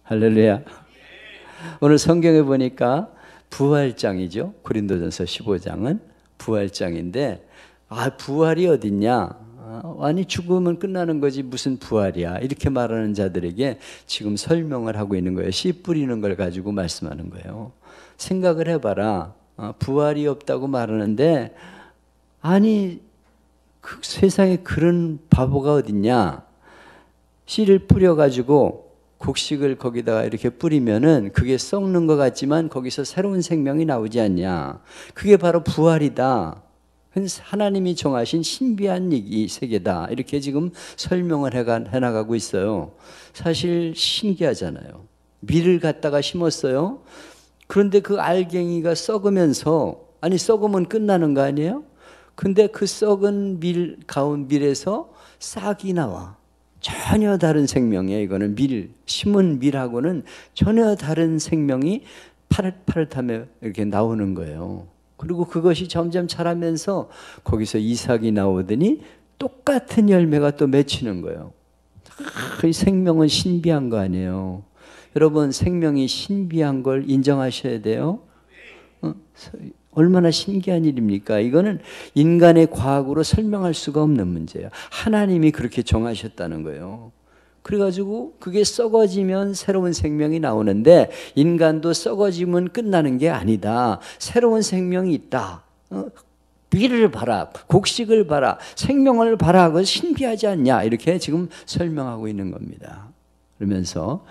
할렐루야. 오늘 성경에 보니까 부활장이죠. 고린도전서 15장은 부활장인데, 부활이 어딨냐? 아니 죽으면 끝나는 거지 무슨 부활이야, 이렇게 말하는 자들에게 지금 설명을 하고 있는 거예요. 씨 뿌리는 걸 가지고 말씀하는 거예요. 생각을 해봐라. 부활이 없다고 말하는데, 아니 그 세상에 그런 바보가 어딨냐? 씨를 뿌려가지고 곡식을 거기다가 이렇게 뿌리면은 그게 썩는 것 같지만 거기서 새로운 생명이 나오지 않냐? 그게 바로 부활이다. 하나님이 정하신 신비한 이 세계다. 이렇게 지금 설명을 해나가고 있어요. 사실 신기하잖아요. 밀을 갖다가 심었어요. 그런데 그 알갱이가 썩으면서, 아니 썩으면 끝나는 거 아니에요? 근데 그 썩은 밀에서 싹이 나와. 전혀 다른 생명이에요. 이거는 심은 밀하고는 전혀 다른 생명이 파릇파릇하며 이렇게 나오는 거예요. 그리고 그것이 점점 자라면서 거기서 이삭이 나오더니 똑같은 열매가 또 맺히는 거예요. 그 생명은 신비한 거 아니에요. 여러분, 생명이 신비한 걸 인정하셔야 돼요. 얼마나 신기한 일입니까? 이거는 인간의 과학으로 설명할 수가 없는 문제예요. 하나님이 그렇게 정하셨다는 거예요. 그래가지고 그게 썩어지면 새로운 생명이 나오는데, 인간도 썩어지면 끝나는 게 아니다. 새로운 생명이 있다. 밀을 봐라, 곡식을 봐라, 생명을 봐라. 그거 신비하지 않냐? 이렇게 지금 설명하고 있는 겁니다. 그러면서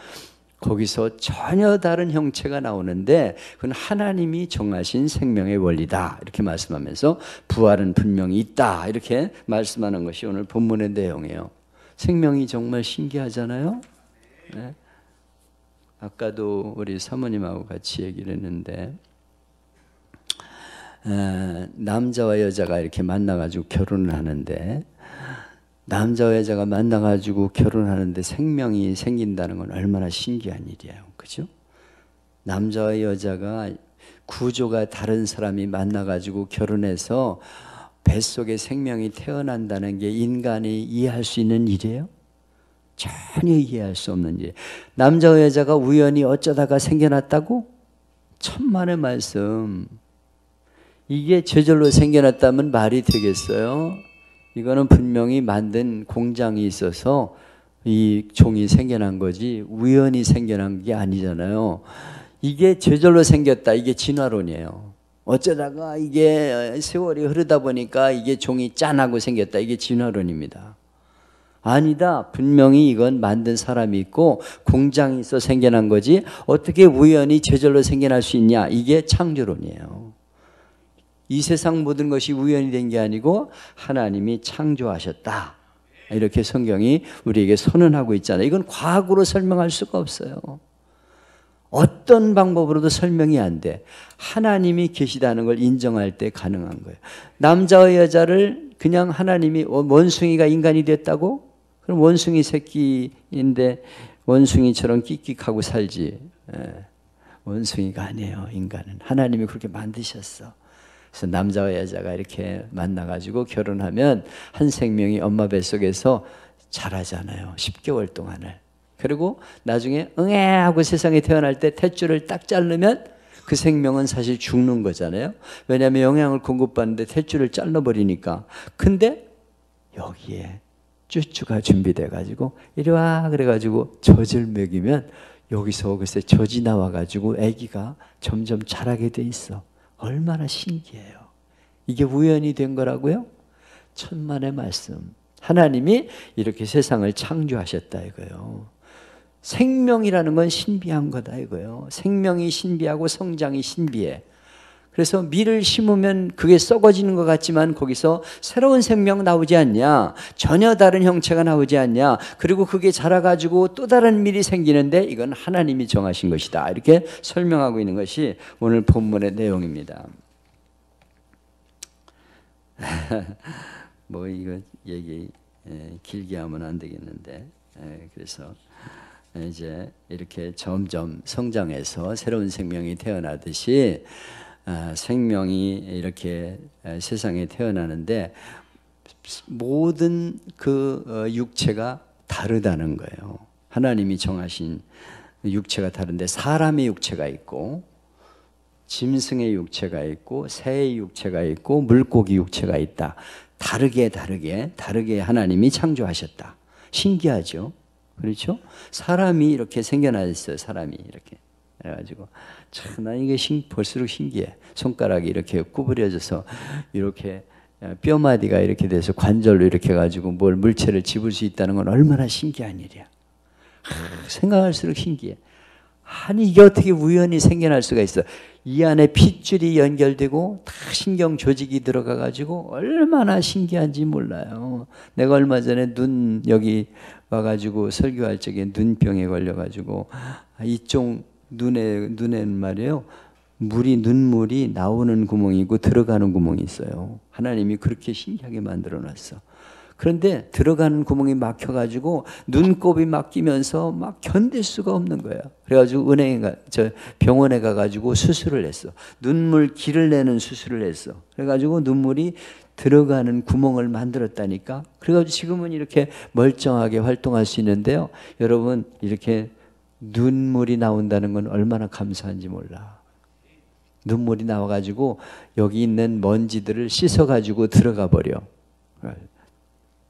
거기서 전혀 다른 형체가 나오는데 그건 하나님이 정하신 생명의 원리다, 이렇게 말씀하면서 부활은 분명히 있다, 이렇게 말씀하는 것이 오늘 본문의 내용이에요. 생명이 정말 신기하잖아요. 네. 아까도 우리 사모님하고 같이 얘기를 했는데, 남자와 여자가 이렇게 만나가지고 결혼을 하는데, 남자와 여자가 만나가지고 결혼하는데 생명이 생긴다는 건 얼마나 신기한 일이에요. 그죠? 남자와 여자가 구조가 다른 사람이 만나가지고 결혼해서 뱃속에 생명이 태어난다는 게 인간이 이해할 수 있는 일이에요? 전혀 이해할 수 없는 일. 남자와 여자가 우연히 어쩌다가 생겨났다고? 천만의 말씀. 이게 저절로 생겨났다면 말이 되겠어요? 이거는 분명히 만든 공장이 있어서 이 종이 생겨난 거지 우연히 생겨난 게 아니잖아요. 이게 저절로 생겼다, 이게 진화론이에요. 어쩌다가 이게 세월이 흐르다 보니까 이게 종이 짠하고 생겼다, 이게 진화론입니다. 아니다. 분명히 이건 만든 사람이 있고 공장이 있어 생겨난 거지 어떻게 우연히 저절로 생겨날 수 있냐, 이게 창조론이에요. 이 세상 모든 것이 우연히 된 게 아니고 하나님이 창조하셨다, 이렇게 성경이 우리에게 선언하고 있잖아요. 이건 과학으로 설명할 수가 없어요. 어떤 방법으로도 설명이 안 돼. 하나님이 계시다는 걸 인정할 때 가능한 거예요. 남자와 여자를 그냥 하나님이, 원숭이가 인간이 됐다고? 그럼 원숭이 새끼인데 원숭이처럼 끽끽하고 살지. 원숭이가 아니에요. 인간은 하나님이 그렇게 만드셨어. 그래서 남자와 여자가 이렇게 만나가지고 결혼하면 한 생명이 엄마 뱃속에서 자라잖아요. 10개월 동안을. 그리고 나중에 응애 하고 세상에 태어날 때 탯줄을 딱 자르면 그 생명은 사실 죽는 거잖아요. 왜냐하면 영양을 공급받는데 탯줄을 잘라버리니까. 근데 여기에 쭈쭈가 준비돼 가지고 이리 와 그래가지고 젖을 먹이면 여기서 글쎄 젖이 나와가지고 아기가 점점 자라게 돼 있어. 얼마나 신기해요. 이게 우연이 된 거라고요? 천만의 말씀. 하나님이 이렇게 세상을 창조하셨다 이거예요. 생명이라는 건 신비한 거다 이거예요. 생명이 신비하고 성장이 신비해. 그래서 밀을 심으면 그게 썩어지는 것 같지만 거기서 새로운 생명 나오지 않냐, 전혀 다른 형체가 나오지 않냐, 그리고 그게 자라가지고 또 다른 밀이 생기는데 이건 하나님이 정하신 것이다, 이렇게 설명하고 있는 것이 오늘 본문의 내용입니다. 뭐 이거 얘기 길게 하면 안 되겠는데, 그래서 이제 이렇게 점점 성장해서 새로운 생명이 태어나듯이 생명이 이렇게 세상에 태어나는데 모든 그 육체가 다르다는 거예요. 하나님이 정하신 육체가 다른데 사람의 육체가 있고 짐승의 육체가 있고 새의 육체가 있고 물고기 육체가 있다. 다르게 하나님이 창조하셨다. 신기하죠? 그렇죠? 사람이 이렇게 생겨났어요. 사람이 이렇게. 그래가지고 참 난 이게 볼수록 신기해. 손가락이 이렇게 구부려져서 이렇게 뼈마디가 이렇게 돼서 관절로 이렇게 해가지고 뭘 물체를 집을 수 있다는 건 얼마나 신기한 일이야. 생각할수록 신기해. 아니 이게 어떻게 우연히 생겨날 수가 있어. 이 안에 핏줄이 연결되고 다 신경 조직이 들어가가지고 얼마나 신기한지 몰라요. 내가 얼마 전에 눈 여기 와가지고 설교할 적에 눈병에 걸려가지고 이쪽 눈에는 말이에요. 눈물이 나오는 구멍이고 들어가는 구멍이 있어요. 하나님이 그렇게 신기하게 만들어 놨어. 그런데 들어가는 구멍이 막혀가지고 눈곱이 막히면서 막 견딜 수가 없는 거야. 그래가지고 병원에 가가지고 수술을 했어. 눈물 길을 내는 수술을 했어. 그래가지고 눈물이 들어가는 구멍을 만들었다니까. 그래가지고 지금은 이렇게 멀쩡하게 활동할 수 있는데요. 여러분 이렇게 눈물이 나온다는 건 얼마나 감사한지 몰라. 눈물이 나와가지고 여기 있는 먼지들을 씻어가지고 들어가 버려.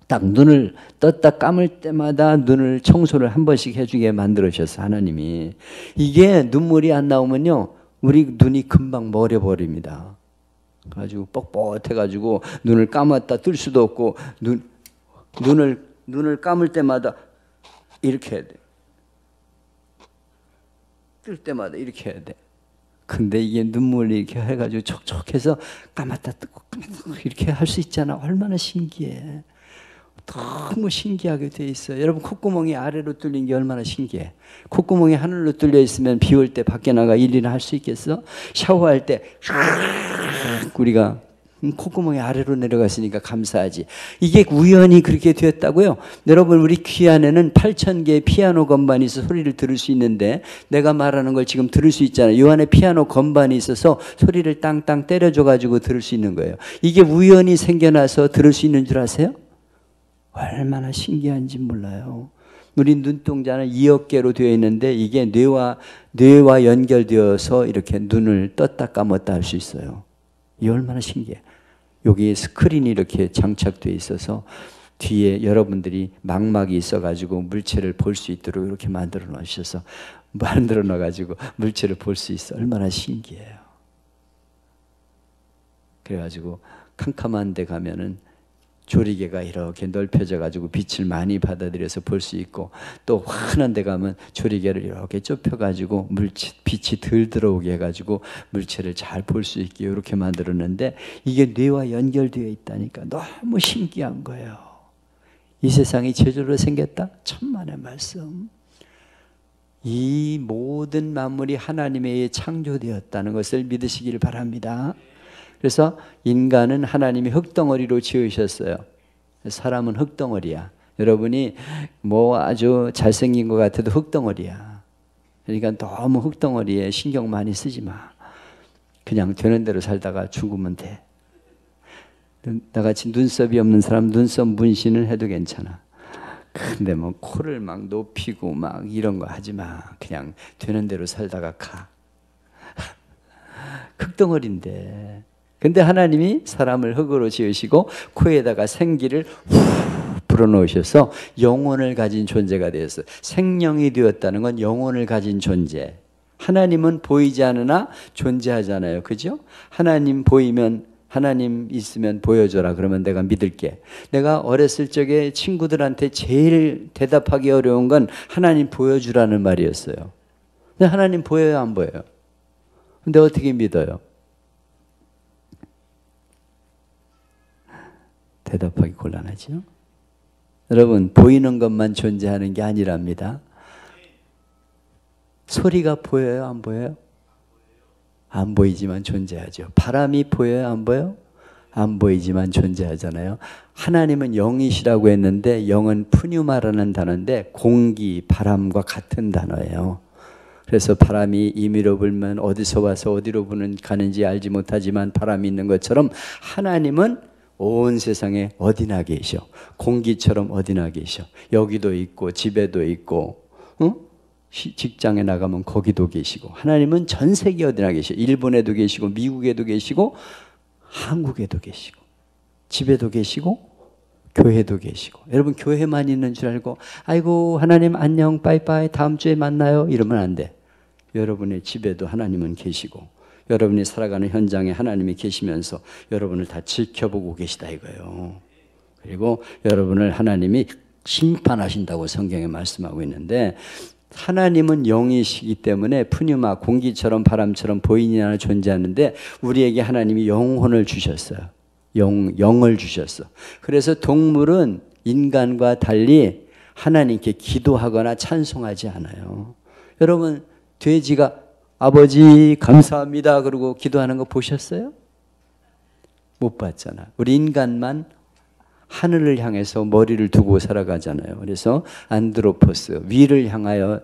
딱 눈을 떴다 감을 때마다 눈을 청소를 한 번씩 해주게 만들어주셨어 하나님이. 이게 눈물이 안 나오면요 우리 눈이 금방 머려버립니다. 가지고 뻣뻣해가지고 눈을 감았다 뜰 수도 없고 눈을 감을 때마다 이렇게 해야 돼. 뜰 때마다 이렇게 해야 돼. 근데 이게 눈물이 이렇게 해가지고 촉촉해서 감았다 뜨고 이렇게 할 수 있잖아. 얼마나 신기해. 너무 신기하게 돼 있어요. 여러분 콧구멍이 아래로 뚫린 게 얼마나 신기해. 콧구멍이 하늘로 뚫려 있으면 비 올 때 밖에 나가 일이나 할 수 있겠어? 샤워할 때 우리가 콧구멍이 아래로 내려갔으니까 감사하지. 이게 우연히 그렇게 되었다고요? 여러분 우리 귀 안에는 8,000개의 피아노 건반이 있어서 소리를 들을 수 있는데 내가 말하는 걸 지금 들을 수 있잖아요. 이 안에 피아노 건반이 있어서 소리를 땅땅 때려줘가지고 들을 수 있는 거예요. 이게 우연히 생겨나서 들을 수 있는 줄 아세요? 얼마나 신기한지 몰라요. 우리 눈동자는 2억 개로 되어 있는데 이게 뇌와 연결되어서 이렇게 눈을 떴다 감았다 할 수 있어요. 이 얼마나 신기해. 여기 스크린이 이렇게 장착되어 있어서 뒤에 여러분들이 망막이 있어가지고 물체를 볼 수 있도록 이렇게 만들어 놓으셔서 만들어 놔가지고 물체를 볼 수 있어. 얼마나 신기해요. 그래가지고 캄캄한 데 가면은 조리개가 이렇게 넓혀져 가지고 빛을 많이 받아들여서 볼 수 있고 또 환한 데 가면 조리개를 이렇게 좁혀 가지고 빛이 덜 들어오게 해 가지고 물체를 잘 볼 수 있게 이렇게 만들었는데 이게 뇌와 연결되어 있다니까 너무 신기한 거예요. 이 세상이 제대로 생겼다? 천만의 말씀. 이 모든 만물이 하나님에 의해 창조되었다는 것을 믿으시길 바랍니다. 그래서 인간은 하나님이 흙덩어리로 지으셨어요. 사람은 흙덩어리야. 여러분이 뭐 아주 잘생긴 것 같아도 흙덩어리야. 그러니까 너무 흙덩어리에 신경 많이 쓰지 마. 그냥 되는 대로 살다가 죽으면 돼. 나같이 눈썹이 없는 사람 눈썹 문신을 해도 괜찮아. 근데 뭐 코를 막 높이고 막 이런 거 하지 마. 그냥 되는 대로 살다가 가. 흙덩어리인데. 근데 하나님이 사람을 흙으로 지으시고 코에다가 생기를 후 불어넣으셔서 영혼을 가진 존재가 되었어요. 생명이 되었다는 건 영혼을 가진 존재. 하나님은 보이지 않으나 존재하잖아요. 그죠? 하나님 보이면 하나님 있으면 보여줘라. 그러면 내가 믿을게. 내가 어렸을 적에 친구들한테 제일 대답하기 어려운 건 하나님 보여주라는 말이었어요. 근데 하나님 보여요, 안 보여요? 근데 어떻게 믿어요? 대답하기 곤란하죠. 여러분 보이는 것만 존재하는 게 아니랍니다. 소리가 보여요? 안 보여요? 안 보이지만 존재하죠. 바람이 보여요? 안 보여요? 안 보이지만 존재하잖아요. 하나님은 영이시라고 했는데 영은 푸뉴마라는 단어인데 공기, 바람과 같은 단어예요. 그래서 바람이 임의로 불면 어디서 와서 어디로 가는지 알지 못하지만 바람이 있는 것처럼 하나님은 온 세상에 어디나 계셔. 공기처럼 어디나 계셔. 여기도 있고 집에도 있고 직장에 나가면 거기도 계시고, 하나님은 전 세계 어디나 계시고, 일본에도 계시고, 미국에도 계시고, 한국에도 계시고, 집에도 계시고, 교회도 계시고. 여러분 교회만 있는 줄 알고 아이고 하나님 안녕 빠이빠이 다음 주에 만나요 이러면 안 돼. 여러분의 집에도 하나님은 계시고, 여러분이 살아가는 현장에 하나님이 계시면서 여러분을 다 지켜보고 계시다 이거예요. 그리고 여러분을 하나님이 심판하신다고 성경에 말씀하고 있는데, 하나님은 영이시기 때문에 푸뉴마, 공기처럼 바람처럼 보이지 않아 존재하는데, 우리에게 하나님이 영혼을 주셨어요. 영을 주셨어. 그래서 동물은 인간과 달리 하나님께 기도하거나 찬송하지 않아요. 여러분 돼지가 아버지 감사합니다 그러고 기도하는 거 보셨어요? 못 봤잖아. 우리 인간만 하늘을 향해서 머리를 두고 살아가잖아요. 그래서 안드로포스, 위를 향하여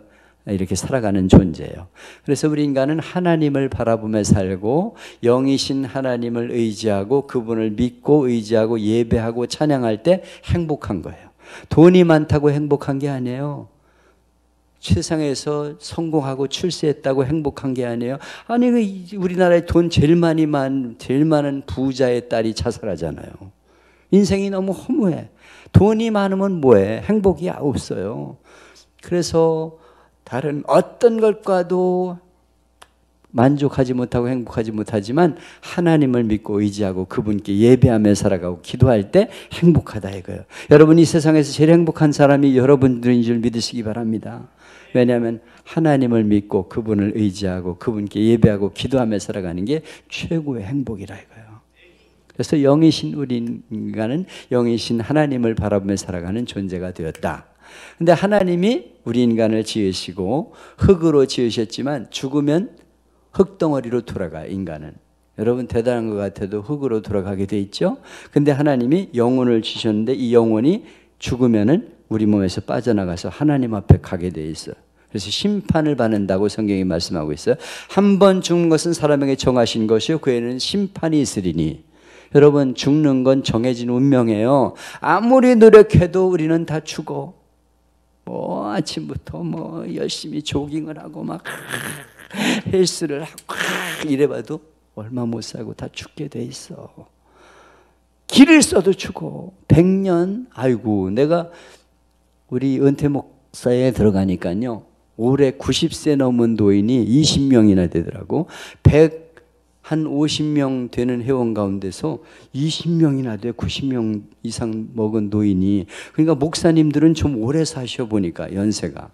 이렇게 살아가는 존재예요. 그래서 우리 인간은 하나님을 바라보며 살고, 영이신 하나님을 의지하고 그분을 믿고 의지하고 예배하고 찬양할 때 행복한 거예요. 돈이 많다고 행복한 게 아니에요. 세상에서 성공하고 출세했다고 행복한 게 아니에요. 아니 우리나라에 돈 제일 많은 부자의 딸이 자살하잖아요. 인생이 너무 허무해. 돈이 많으면 뭐해? 행복이 없어요. 그래서 다른 어떤 것과도 만족하지 못하고 행복하지 못하지만 하나님을 믿고 의지하고 그분께 예배하며 살아가고 기도할 때 행복하다 이거예요. 여러분 이 세상에서 제일 행복한 사람이 여러분들인 줄 믿으시기 바랍니다. 왜냐하면 하나님을 믿고 그분을 의지하고 그분께 예배하고 기도하며 살아가는 게 최고의 행복이라 이거예요. 그래서 영이신 우리 인간은 영이신 하나님을 바라보며 살아가는 존재가 되었다. 근데 하나님이 우리 인간을 지으시고 흙으로 지으셨지만 죽으면 흙덩어리로 돌아가 인간은. 여러분 대단한 것 같아도 흙으로 돌아가게 돼 있죠. 근데 하나님이 영혼을 주셨는데 이 영혼이 죽으면은 우리 몸에서 빠져나가서 하나님 앞에 가게 돼 있어요. 그래서 심판을 받는다고 성경이 말씀하고 있어요. 한 번 죽는 것은 사람에게 정하신 것이요 그 후에는 심판이 있으리니. 여러분 죽는 건 정해진 운명이에요. 아무리 노력해도 우리는 다 죽어. 뭐 아침부터 뭐 열심히 조깅을 하고 막 헬스를 하고 이래봐도 얼마 못 살고 다 죽게 돼 있어. 길을 써도 죽어. 100년 아이고 내가 우리 은퇴 목사에 들어가니까요 올해 90세 넘은 노인이 20명이나 되더라고. 50명 되는 회원 가운데서 20명이나 돼. 90명 이상 먹은 노인이. 그러니까 목사님들은 좀 오래 사셔 보니까 연세가.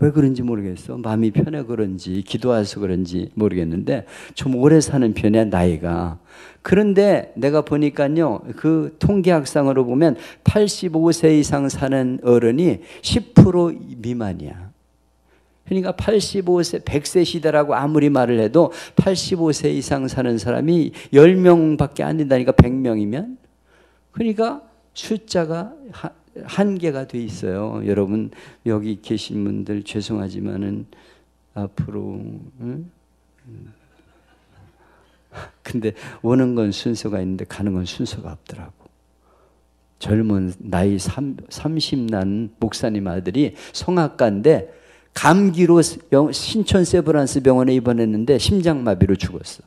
왜 그런지 모르겠어. 마음이 편해 그런지 기도해서 그런지 모르겠는데 좀 오래 사는 편이야 나이가. 그런데 내가 보니까요 그 통계학상으로 보면 85세 이상 사는 어른이 10% 미만이야. 그러니까 85세, 100세 시대라고 아무리 말을 해도 85세 이상 사는 사람이 10명밖에 안 된다니까 100명이면. 그러니까 숫자가 한계가 돼 있어요. 여러분 여기 계신 분들 죄송하지만은 앞으로 근데 오는 건 순서가 있는데 가는 건 순서가 없더라고. 젊은 나이 30 난 목사님 아들이 성악가인데 감기로 신촌 세브란스 병원에 입원했는데 심장마비로 죽었어.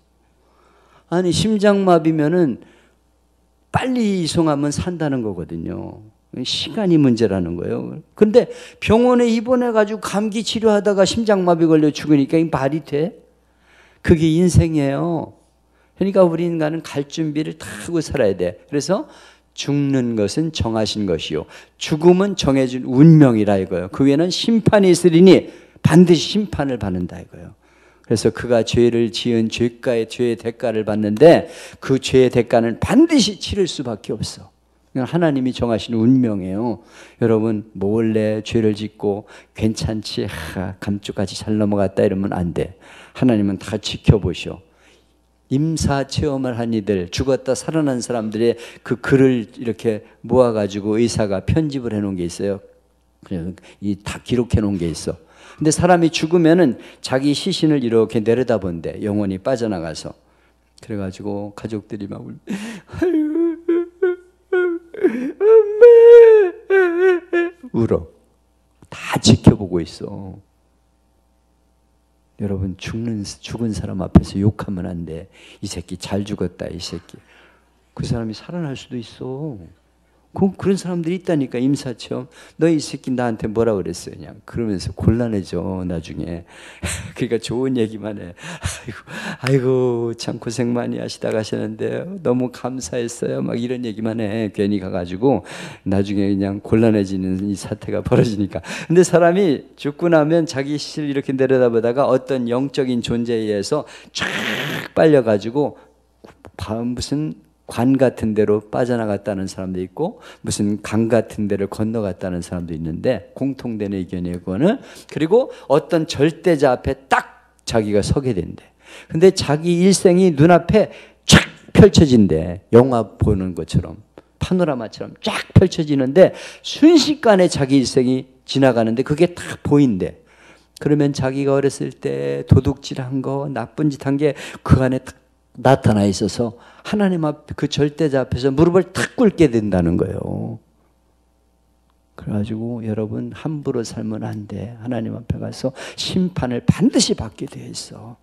아니 심장마비면은 빨리 이송하면 산다는 거거든요. 시간이 문제라는 거예요. 근데 병원에 입원해가지고 감기 치료하다가 심장마비 걸려 죽으니까 이 말이 돼? 그게 인생이에요. 그러니까 우리 인간은 갈 준비를 다 하고 살아야 돼. 그래서 죽는 것은 정하신 것이요 죽음은 정해진 운명이라 이거예요. 그 후에는 심판이 있으리니 반드시 심판을 받는다 이거예요. 그래서 그가 죄를 지은 죄가의 죄의 대가를 받는데 그 죄의 대가는 반드시 치를 수밖에 없어. 하나님이 정하신 운명이에요. 여러분 몰래 죄를 짓고 괜찮지 감쪽같이 잘 넘어갔다 이러면 안 돼. 하나님은 다 지켜보셔. 임사 체험을 한 이들, 죽었다 살아난 사람들의 그 글을 이렇게 모아가지고 의사가 편집을 해놓은 게 있어요. 그냥 다 기록해 놓은 게 있어. 근데 사람이 죽으면은 자기 시신을 이렇게 내려다본대. 영혼이 빠져나가서. 그래가지고 가족들이 막 울어. 다 지켜보고 있어. 여러분 죽은 사람 앞에서 욕하면 안 돼. 이 새끼 잘 죽었다 이 새끼. 그 사람이 살아날 수도 있어. 그런 사람들이 있다니까. 임사처럼 너 이 새끼 나한테 뭐라 그랬어요 그냥 그러면서 곤란해져 나중에. 그러니까 좋은 얘기만 해. 아이고 참 고생 많이 하시다 가셨는데 너무 감사했어요 막 이런 얘기만 해. 괜히 가가지고 나중에 그냥 곤란해지는 이 사태가 벌어지니까. 근데 사람이 죽고 나면 자기 시를 이렇게 내려다보다가 어떤 영적인 존재에 의해서 쫙 빨려가지고 무슨 관 같은 데로 빠져나갔다는 사람도 있고 무슨 강 같은 데를 건너갔다는 사람도 있는데 공통된 의견이에요 그거는. 그리고 어떤 절대자 앞에 딱 자기가 서게 된대. 근데 자기 일생이 눈앞에 쫙 펼쳐진대. 영화 보는 것처럼 파노라마처럼 쫙 펼쳐지는데 순식간에 자기 일생이 지나가는데 그게 딱 보인대. 그러면 자기가 어렸을 때 도둑질한 거 나쁜 짓 한 게 그 안에 딱 나타나 있어서 하나님 앞 그 절대자 앞에서 무릎을 탁 꿇게 된다는 거예요. 그래가지고 여러분 함부로 살면 안 돼. 하나님 앞에 가서 심판을 반드시 받게 되어 있어.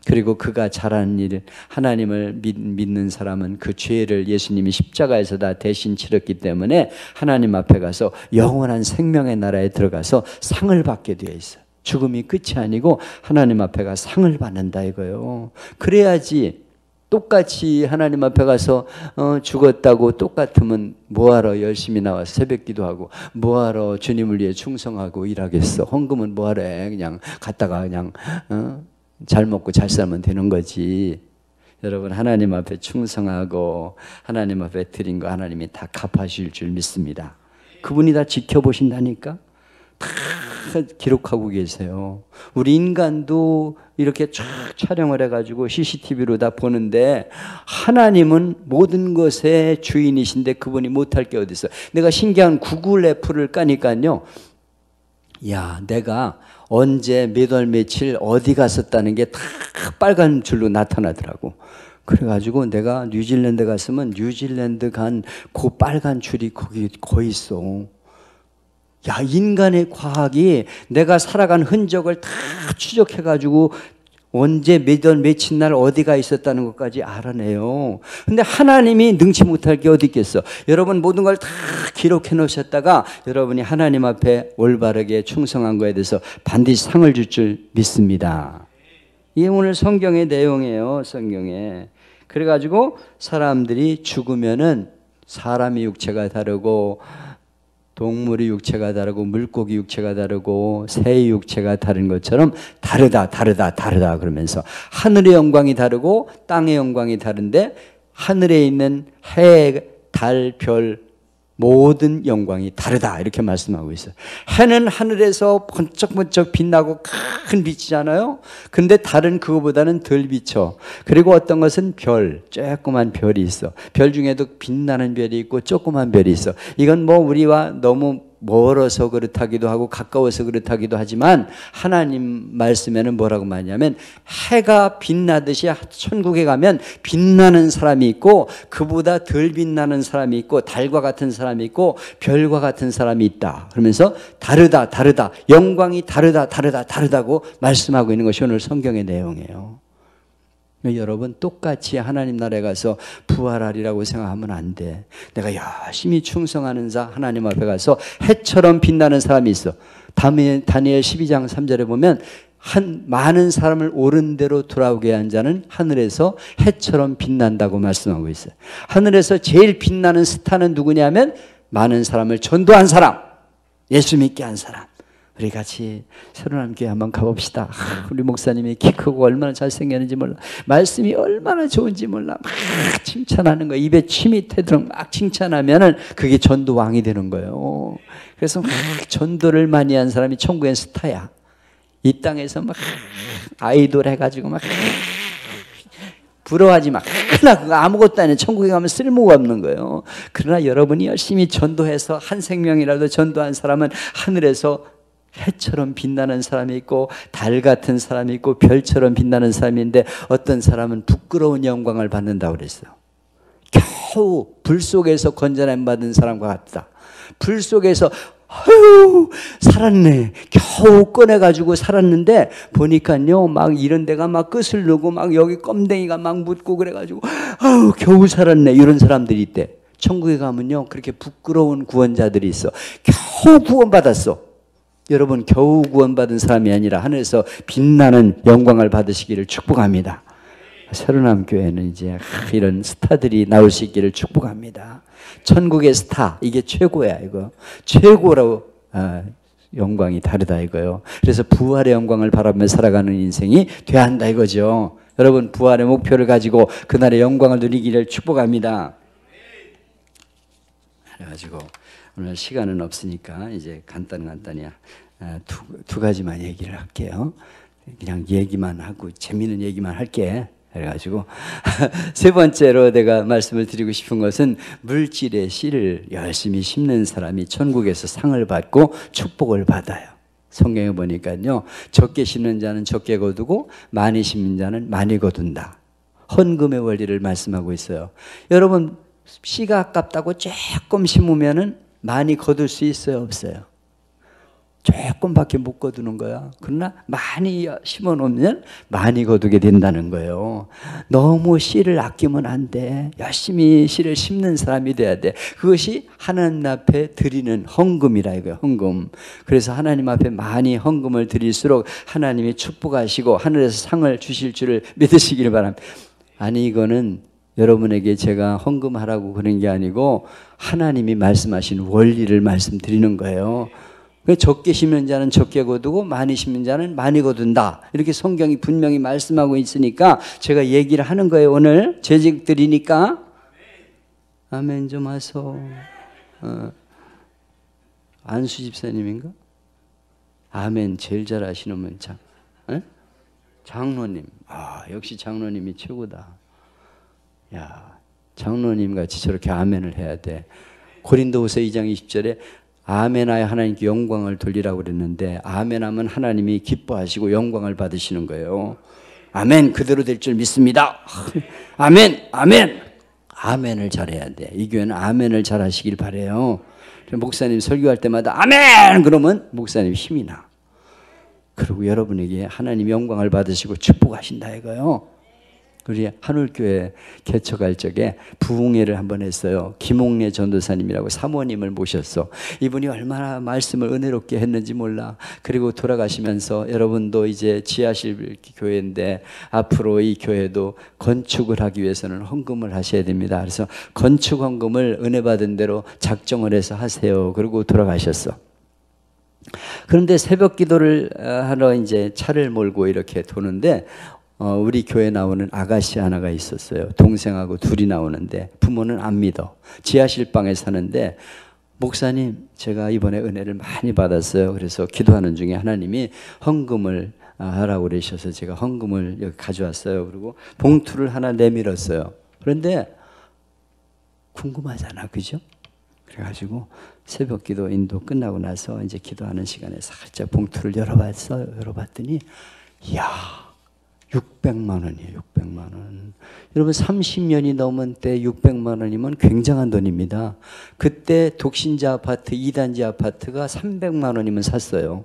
그리고 그가 잘한 일, 하나님을 믿는 사람은 그 죄를 예수님이 십자가에서 다 대신 치렀기 때문에 하나님 앞에 가서 영원한 생명의 나라에 들어가서 상을 받게 되어 있어. 죽음이 끝이 아니고 하나님 앞에 가 상을 받는다 이거예요. 그래야지. 똑같이 하나님 앞에 가서 죽었다고 똑같으면 뭐하러 열심히 나와서 새벽 기도하고 뭐하러 주님을 위해 충성하고 일하겠어. 헌금은 뭐하러 해. 그냥 갔다가 그냥 잘 먹고 잘 살면 되는 거지. 여러분 하나님 앞에 충성하고 하나님 앞에 드린 거 하나님이 다 갚아주실 줄 믿습니다. 그분이 다 지켜보신다니까. 다 기록하고 계세요. 우리 인간도 이렇게 쫙 촬영을 해가지고 CCTV로 다 보는데 하나님은 모든 것의 주인이신데 그분이 못할 게 어디 있어요. 내가 신기한 구글 애플을 까니까요. 야, 내가 언제 몇 월 며칠 어디 갔었다는 게 다 빨간 줄로 나타나더라고. 그래가지고 내가 뉴질랜드 갔으면 뉴질랜드 간 그 빨간 줄이 거기 거의 있어. 야, 인간의 과학이 내가 살아간 흔적을 다 추적해가지고 언제 몇 월 며칠 날 어디가 있었다는 것까지 알아내요. 근데 하나님이 능치 못할 게 어디 있겠어. 여러분 모든 걸 다 기록해 놓으셨다가 여러분이 하나님 앞에 올바르게 충성한 거에 대해서 반드시 상을 줄 줄 믿습니다. 이게 오늘 성경의 내용이에요. 성경에. 그래가지고 사람들이 죽으면은 사람의 육체가 다르고 동물의 육체가 다르고 물고기 육체가 다르고 새의 육체가 다른 것처럼 다르다 그러면서 하늘의 영광이 다르고 땅의 영광이 다른데 하늘에 있는 해, 달, 별 모든 영광이 다르다 이렇게 말씀하고 있어요. 해는 하늘에서 번쩍번쩍 빛나고 큰 빛이잖아요. 근데 달은 그거보다는 덜 비쳐. 그리고 어떤 것은 별, 조그만 별이 있어. 별 중에도 빛나는 별이 있고 조그만 별이 있어. 이건 뭐 우리와 너무 멀어서 그렇다기도 하고 가까워서 그렇다기도 하지만 하나님 말씀에는 뭐라고 말하냐면 해가 빛나듯이 천국에 가면 빛나는 사람이 있고 그보다 덜 빛나는 사람이 있고 달과 같은 사람이 있고 별과 같은 사람이 있다. 그러면서 다르다 영광이 다르다고 말씀하고 있는 것이 오늘 성경의 내용이에요. 여러분 똑같이 하나님 나라에 가서 부활하리라고 생각하면 안 돼. 내가 열심히 충성하는 자 하나님 앞에 가서 해처럼 빛나는 사람이 있어. 다니엘 12장 3절에 보면 많은 사람을 옳은 대로 돌아오게 한 자는 하늘에서 해처럼 빛난다고 말씀하고 있어요. 하늘에서 제일 빛나는 스타는 누구냐면 많은 사람을 전도한 사람, 예수 믿게 한 사람. 우리 같이 새로운 교회 한번 가봅시다. 우리 목사님이 키 크고 얼마나 잘생겼는지 몰라. 말씀이 얼마나 좋은지 몰라. 막 칭찬하는 거예요. 입에 침이 새도록 막 칭찬하면은 그게 전도왕이 되는 거예요. 그래서 막 전도를 많이 한 사람이 천국의 스타야. 이 땅에서 막 아이돌 해가지고 막 부러워하지 마. 그러나 그거 아무것도 아니야. 천국에 가면 쓸모가 없는 거예요. 그러나 여러분이 열심히 전도해서 한 생명이라도 전도한 사람은 하늘에서 해처럼 빛나는 사람이 있고 달 같은 사람이 있고 별처럼 빛나는 사람인데 어떤 사람은 부끄러운 영광을 받는다고 그랬어요. 겨우 불 속에서 건져냄 받은 사람과 같다. 불 속에서 아유, 살았네. 겨우 꺼내가지고 살았는데, 보니까요, 막 이런 데가 막 끝을 누고, 막 여기 껌댕이가 막 묻고 그래가지고, 아유, 겨우 살았네. 이런 사람들이 있대. 천국에 가면요, 그렇게 부끄러운 구원자들이 있어. 겨우 구원받았어. 여러분, 겨우 구원받은 사람이 아니라 하늘에서 빛나는 영광을 받으시기를 축복합니다. 새로남 교회는 이제 이런 스타들이 나올 수 있기를 축복합니다. 천국의 스타, 이게 최고야, 이거. 최고로 영광이 다르다 이거요. 그래서 부활의 영광을 바라며 살아가는 인생이 돼야 한다 이거죠. 여러분, 부활의 목표를 가지고 그날의 영광을 누리기를 축복합니다. 그래가지고 오늘 시간은 없으니까 이제 간단히 두 가지만 얘기를 할게요. 그냥 얘기만 하고 재미있는 얘기만 할게. 그래가지고 세 번째로 내가 말씀을 드리고 싶은 것은 물질의 씨를 열심히 심는 사람이 천국에서 상을 받고 축복을 받아요. 성경에 보니까요, 적게 심는 자는 적게 거두고 많이 심는 자는 많이 거둔다. 헌금의 원리를 말씀하고 있어요. 여러분, 씨가 아깝다고 조금 심으면은 많이 거둘 수 있어요, 없어요? 조금밖에 못 거두는 거야. 그러나 많이 심어 놓으면 많이 거두게 된다는 거예요. 너무 씨를 아끼면 안 돼. 열심히 씨를 심는 사람이 돼야 돼. 그것이 하나님 앞에 드리는 헌금이라 이거예요. 헌금. 그래서 하나님 앞에 많이 헌금을 드릴수록 하나님이 축복하시고 하늘에서 상을 주실 줄을 믿으시기를 바랍니다. 아니, 이거는 여러분에게 제가 헌금하라고 그런 게 아니고 하나님이 말씀하신 원리를 말씀드리는 거예요. 적게 심는 자는 적게 거두고 많이 심는 자는 많이 거둔다. 이렇게 성경이 분명히 말씀하고 있으니까 제가 얘기를 하는 거예요. 오늘 재직들이니까 아멘 좀 하소. 안수 집사님인가? 아멘 제일 잘하시는 분 참. 장로님. 역시 장로님이 최고다. 야, 장로님 같이 저렇게 아멘을 해야 돼. 고린도후서 2장 20절에 아멘하여 하나님께 영광을 돌리라고 그랬는데, 아멘하면 하나님이 기뻐하시고 영광을 받으시는 거예요. 아멘, 그대로 될 줄 믿습니다. 아멘, 아멘. 아멘을 잘해야 돼. 이 교회는 아멘을 잘하시길 바래요. 목사님 설교할 때마다 아멘! 그러면 목사님 힘이 나. 그리고 여러분에게 하나님 영광을 받으시고 축복하신다 이거요. 우리 하늘교회 개척할 적에 부흥회를 한번 했어요. 김홍래 전도사님이라고 사모님을 모셨어. 이분이 얼마나 말씀을 은혜롭게 했는지 몰라. 그리고 돌아가시면서 여러분도 이제 지하실 교회인데 앞으로 이 교회도 건축을 하기 위해서는 헌금을 하셔야 됩니다. 그래서 건축 헌금을 은혜 받은 대로 작정을 해서 하세요. 그리고 돌아가셨어. 그런데 새벽 기도를 하러 이제 차를 몰고 이렇게 도는데 우리 교회 나오는 아가씨 하나가 있었어요. 동생하고 둘이 나오는데 부모는 안 믿어. 지하실 방에 사는데 목사님 제가 이번에 은혜를 많이 받았어요. 그래서 기도하는 중에 하나님이 헌금을 하라고 그러셔서 제가 헌금을 여기 가져왔어요. 그리고 봉투를 하나 내밀었어요. 그런데 궁금하잖아, 그죠? 그래가지고 새벽 기도 인도 끝나고 나서 이제 기도하는 시간에 살짝 봉투를 열어봤어요. 열어봤더니 이야 600만 원이에요. 600만 원. 여러분 30년이 넘은 때 600만 원이면 굉장한 돈입니다. 그때 독신자 아파트 2단지 아파트가 300만 원이면 샀어요.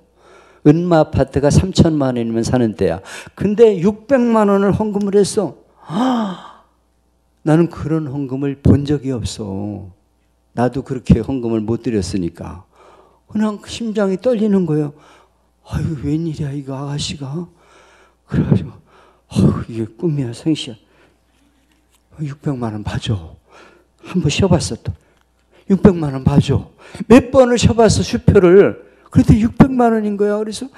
은마 아파트가 3천만 원이면 사는 때야. 근데 600만 원을 헌금을 했어. 나는 그런 헌금을 본 적이 없어. 나도 그렇게 헌금을 못 드렸으니까. 그냥 심장이 떨리는 거예요. 아유 웬일이야 이거 아가씨가. 그래가지고 이게 꿈이야 생시야. 600만 원 봐줘. 한번 쉬어봤어 또. 600만 원 봐줘. 몇 번을 쉬어봤어 수표를. 그래도 600만 원인 거야. 그래서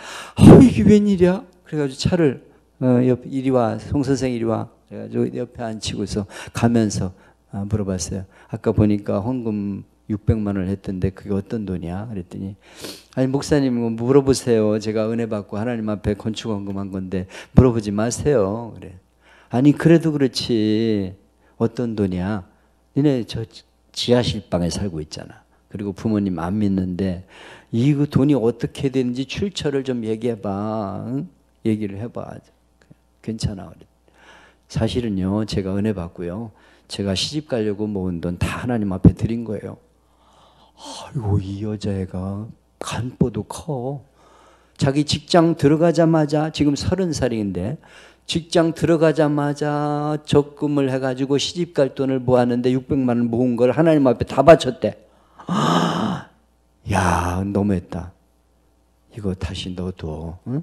이게 웬일이야. 그래가지고 차를 이리 와 송 선생 이리 와. 그래가지고 옆에 앉히고서 가면서 물어봤어요. 아까 보니까 헌금 600만 원을 했던데 그게 어떤 돈이야? 그랬더니 아니 목사님 물어보세요. 제가 은혜 받고 하나님 앞에 건축 헌금한 건데 물어보지 마세요. 그래. 아니 그래도 그렇지 어떤 돈이야? 니네 저 지하실 방에 살고 있잖아. 그리고 부모님 안 믿는데 이거 돈이 어떻게 되는지 출처를 좀 얘기해봐. 응? 얘기를 해봐. 괜찮아. 사실은요 제가 은혜 받고요 제가 시집 가려고 모은 돈 다 하나님 앞에 드린 거예요. 아이고, 이 여자애가 간보도 커. 자기 직장 들어가자마자, 지금 30살인데 직장 들어가자마자 적금을 해가지고 시집갈 돈을 모았는데 600만 원 모은 걸 하나님 앞에 다 바쳤대. 야, 너무했다. 이거 다시 너도, 응?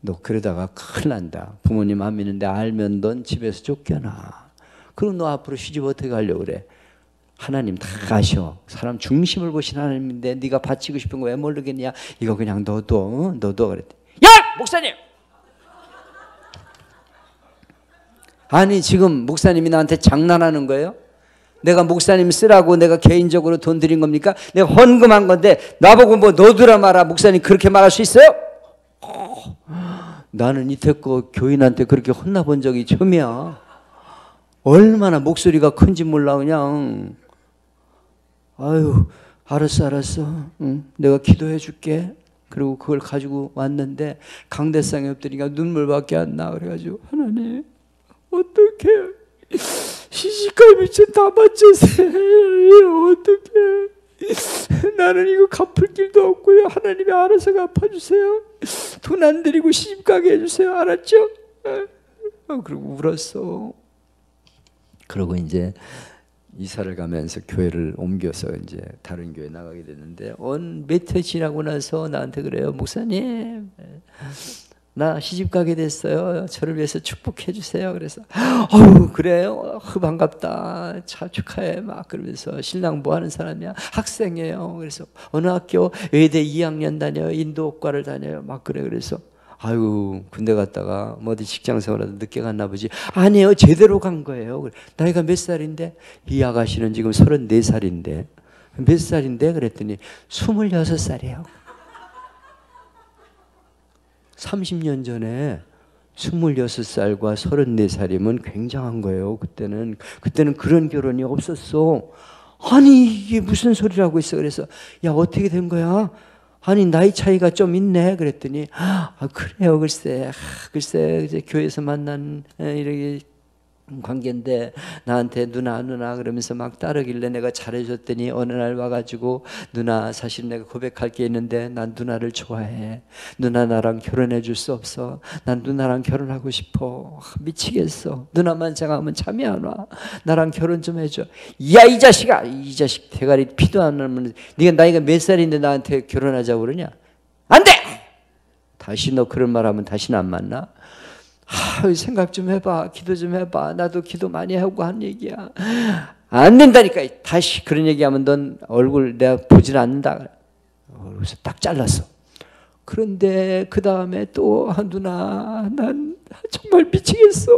너 그러다가 큰일 난다. 부모님 안 믿는데 알면 넌 집에서 쫓겨나. 그럼 너 앞으로 시집 어떻게 하려고 그래? 하나님 다 아셔. 사람 중심을 보신 하나님인데 네가 바치고 싶은 거 왜 모르겠냐? 이거 그냥 너도, 응? 너도 그랬대. 야! 목사님! 아니, 지금 목사님이 나한테 장난하는 거예요? 내가 목사님 쓰라고 내가 개인적으로 돈 드린 겁니까? 내가 헌금한 건데 나보고 뭐 너두라 마라 목사님 그렇게 말할 수 있어요? 나는 이태껏 교인한테 그렇게 혼나본 적이 처음이야. 얼마나 목소리가 큰지 몰라. 그냥 아유, 알았어. 응, 내가 기도해 줄게. 그리고 그걸 가지고 왔는데 강대상에 엎드리니까 눈물밖에 안 나. 그래가지고 하나님 어떡해, 시집갈 미천 다 맞춰주세요. 어떡해, 나는 이거 갚을 길도 없고요. 하나님이 알아서 갚아주세요. 돈 안 드리고 시집가게 해주세요. 알았죠? 그리고 울었어. 그러고 이제 이사를 가면서 교회를 옮겨서 이제 다른 교회 나가게 됐는데 몇 해 지나고 나서 나한테 그래요. 목사님, 나 시집 가게 됐어요. 저를 위해서 축복해 주세요. 그래서 어우, 그래요? 반갑다. 참 축하해. 막 그러면서 신랑 뭐 하는 사람이야? 학생이에요. 그래서 어느 학교? 외대 2학년 다녀요. 인도학과를 다녀요. 막 그래. 그래서 아유, 군대 갔다가 뭐 어디 직장 생활하다 늦게 갔나 보지. 아니에요, 제대로 간 거예요. 나이가 몇 살인데? 이 아가씨는 지금 34살인데 몇 살인데? 그랬더니 26살이에요 30년 전에 26살과 34살이면 굉장한 거예요. 그때는 그런 결혼이 없었어. 아니, 이게 무슨 소리라고 있어. 그래서 야, 어떻게 된 거야? 아니, 나이 차이가 좀 있네. 그랬더니 그래요. 글쎄 이제 교회에서 만난 이렇게 관계인데 나한테 누나 그러면서 막 따르길래 내가 잘해줬더니 어느 날 와가지고 누나, 사실 내가 고백할 게 있는데 난 누나를 좋아해. 누나 나랑 결혼해 줄 수 없어? 난 누나랑 결혼하고 싶어. 미치겠어. 누나만 생각하면 잠이 안 와. 나랑 결혼 좀 해줘. 야, 이 자식아, 이 자식 대가리 피도 안 나면 네가 나이가 몇 살인데 나한테 결혼하자고 그러냐? 안 돼! 다시 너 그런 말 하면 다시는 안 만나? 생각 좀 해봐. 기도 좀 해봐. 나도 기도 많이 하고 한 얘기야. 안 된다니까. 다시 그런 얘기하면 넌 얼굴 내가 보질 않는다. 그래서 딱 잘랐어. 그런데 그 다음에 또 누나, 난 정말 미치겠어.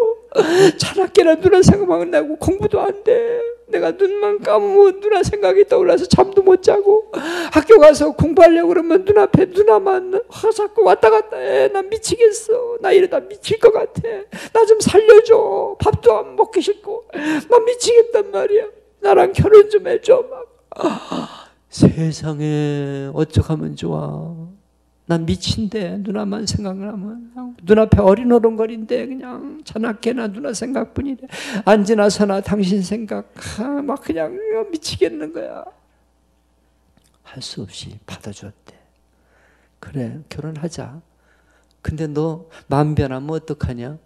차갑게나 누나 생각만 나고 공부도 안 돼. 내가 눈만 감으면 누나 생각이 떠올라서 잠도 못 자고, 학교 가서 공부하려고 그러면 눈앞에 누나만 자꾸 왔다 갔다 해. 난 미치겠어. 나 이러다 미칠 것 같아. 나 좀 살려줘. 밥도 안 먹기 싫고 난 미치겠단 말이야. 나랑 결혼 좀 해줘. 막. 세상에 어떡하면 좋아. 난 미친데 누나만 생각나면 눈앞에 어린 어른거린데 그냥 자나깨나 누나 생각뿐이래. 앉으나 서나 당신 생각 막 그냥 미치겠는 거야. 할 수 없이 받아줬대. 그래, 결혼하자. 근데 너 마음 변하면 어떡하냐?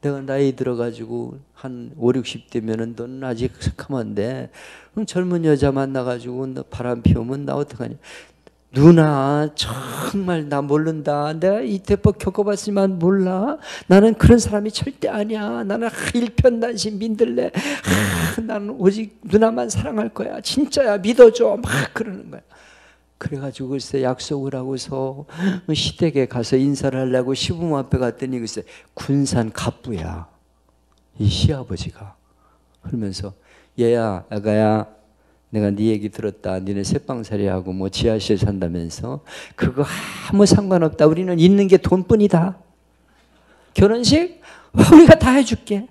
내가 나이 들어가지고 한 5, 60대면은 너는 아직 새카만데 그럼 젊은 여자 만나가지고 너 바람 피우면 나 어떡하냐? 누나, 정말 나 모른다. 내가 이태법 겪어봤지만 몰라. 나는 그런 사람이 절대 아니야. 나는 일편단심 민들레. 나는 오직 누나만 사랑할 거야. 진짜야, 믿어줘. 막 그러는 거야. 그래가지고 글쎄 약속을 하고서 시댁에 가서 인사를 하려고 시부모 앞에 갔더니 글쎄 군산 갑부야. 이 시아버지가. 그러면서 얘야, 아가야, 내가 네 얘기 들었다. 니네 새빵살이하고 뭐 지하실 산다면서. 그거 아무 상관없다. 우리는 있는 게 돈뿐이다. 결혼식 우리가 다 해줄게.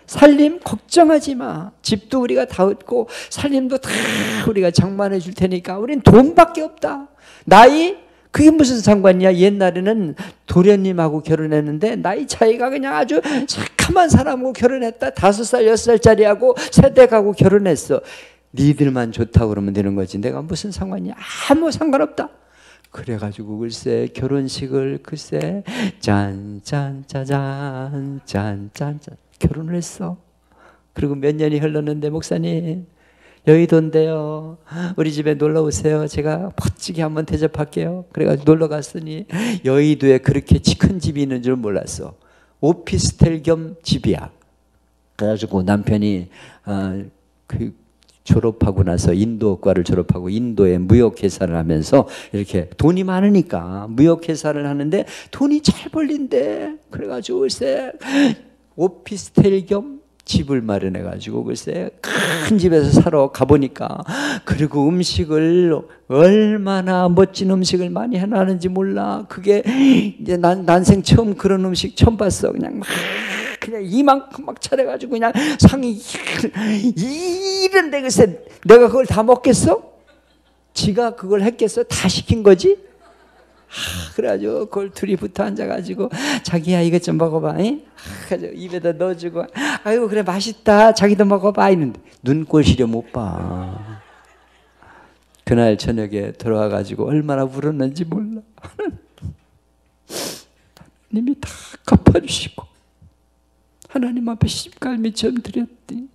살림 걱정하지 마. 집도 우리가 다 얻고 살림도 다 우리가 장만해 줄 테니까 우린 돈밖에 없다. 나이? 그게 무슨 상관이야. 옛날에는 도련님하고 결혼했는데 나이 차이가 그냥 아주 착한 사람하고 결혼했다. 5살, 6살짜리하고 세댁하고 결혼했어. 니들만 좋다고 그러면 되는 거지. 내가 무슨 상관이야? 아무 상관없다. 그래가지고 글쎄 결혼식을 글쎄 짠짠짜잔 짠짠짠 결혼을 했어. 그리고 몇 년이 흘렀는데 목사님 여의도인데요. 우리 집에 놀러 오세요. 제가 멋지게 한번 대접할게요. 그래가지고 놀러 갔으니 여의도에 그렇게 큰 집이 있는 줄 몰랐어. 오피스텔 겸 집이야. 그래가지고 남편이 졸업하고 나서 인도과를 졸업하고 인도에 무역회사를 하면서 이렇게 돈이 많으니까 무역회사를 하는데 돈이 잘 벌린대. 그래가지고 글쎄 오피스텔 겸 집을 마련해가지고 글쎄 큰 집에서 살아 가보니까 그리고 음식을 얼마나 멋진 음식을 많이 해놨는지 몰라. 그게 이제 난생 처음 그런 음식 처음 봤어. 그냥 이만큼 막 차려가지고 그냥 상이 이런데 글쎄 내가 그걸 다 먹겠어? 지가 그걸 했겠어? 다 시킨 거지? 그래가지고 그걸 둘이 붙어 앉아가지고 자기야 이것 좀 먹어봐. 그래가지고 입에다 넣어주고 아이고 그래 맛있다 자기도 먹어봐 이는데 눈꼴시려 못 봐. 그날 저녁에 들어와가지고 얼마나 울었는지 몰라. 하나님이 다 갚아주시고 하나님 앞에 시집갈미 좀 드렸더니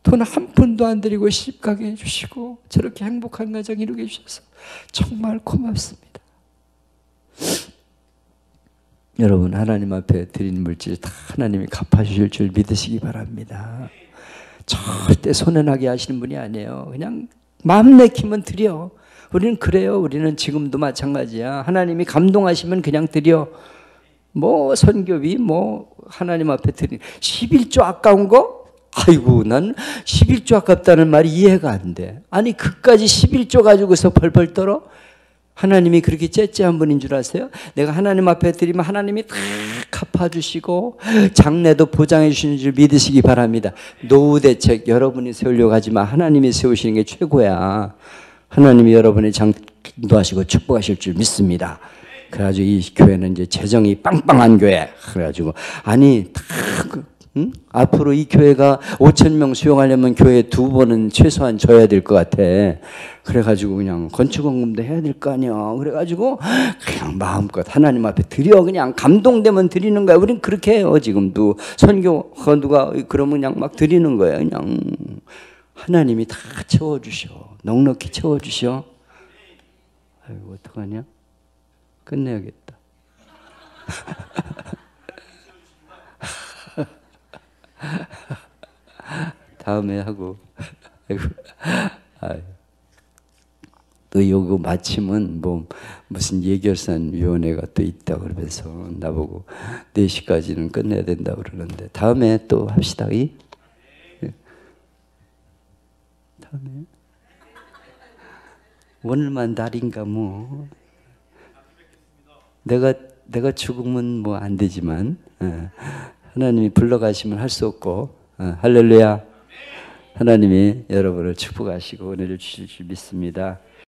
돈 한 푼도 안 드리고 시집가게 해주시고 저렇게 행복한 가정 이루게 해주셔서 정말 고맙습니다. 여러분 하나님 앞에 드린 물질 다 하나님이 갚아주실 줄 믿으시기 바랍니다. 절대 손해나게 하시는 분이 아니에요. 그냥 마음 내키면 드려. 우리는 그래요. 우리는 지금도 마찬가지야. 하나님이 감동하시면 그냥 드려. 뭐 선교비 뭐 하나님 앞에 드린 11조 아까운 거? 아이고 난 11조 아깝다는 말이 이해가 안 돼. 아니 그까지 11조 가지고서 벌벌 떨어? 하나님이 그렇게 째째한 분인 줄 아세요? 내가 하나님 앞에 드리면 하나님이 다 갚아주시고 장래도 보장해 주시는 줄 믿으시기 바랍니다. 노후 대책 여러분이 세우려고 하지만 하나님이 세우시는 게 최고야. 하나님이 여러분의 인도하시고 축복하실 줄 믿습니다. 그래가지고 이 교회는 이제 재정이 빵빵한 교회. 그래가지고 아니 다 앞으로 이 교회가 5,000명 수용하려면 교회 2번은 최소한 줘야 될 것 같아. 그래가지고 그냥 건축원금도 해야 될 거 아니야. 그래가지고 그냥 마음껏 하나님 앞에 드려. 그냥 감동되면 드리는 거야. 우린 그렇게 해요. 지금도 선교 누가 그러면 그냥 막 드리는 거야. 그냥 하나님이 다 채워주셔. 넉넉히 채워주셔. 아이고 어떡하냐? 끝내야겠다. 다음에 하고. 또 요거 마침은 뭐 무슨 예결산위원회가 또 있다 그러면서 나보고 4시까지는 끝내야 된다 그러는데 다음에 또 합시다. 다음에 오늘만 날인가 뭐. 내가 죽으면 뭐 안 되지만 하나님이 불러가시면 할 수 없고 할렐루야. 하나님이 여러분을 축복하시고 은혜를 주실 줄 믿습니다.